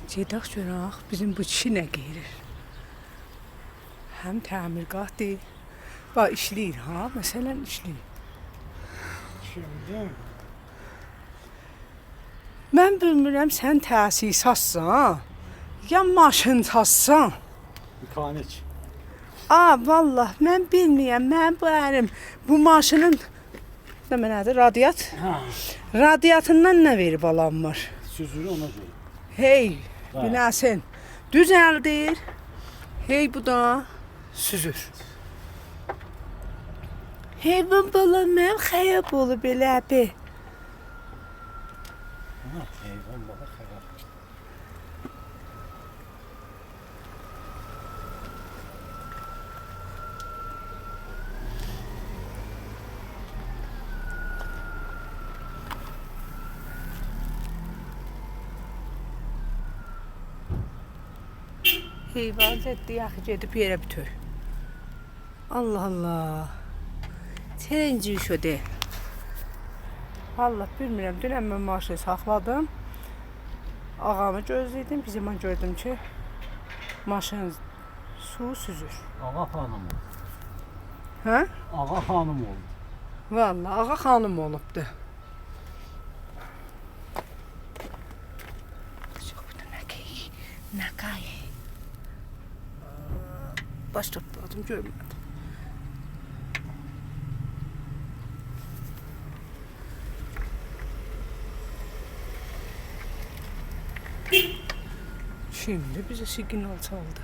Gedək görək bizim bu kişi nə geyirir. Həm təmirgahdır. Bax işləyir ha, məsələn işləyir. Şimdi Mən bilmirəm sən təsisatsan, ya maşınsatsan. mekanik. Vallah mən bilmirəm. Mən bu ərim bu maşının nədir? Ha, Radiatından nə verib alanmır? süzülü ona göre. Hey, Ha. biləsən. Düzəldir. Hey bu da süzür. Hey bu balam mən xəyab olub elə be. Ha, hayvan balık hayvan. Heyvan zəddi yaxı gedib yerə bütür. Allah Allah. Çərinci şödə. Allah bilmirəm. Dünən mən maşını saxladım. Ağamı gözləydim. Bir zaman gördüm ki, maşın su süzür. Ağa hanım oldu. Hə? Ağa hanım oldu. Vallahi ağa xanım olubdu. Çok da nə qay. Baş topladım görmədim. Şimdi bize signal çaldı.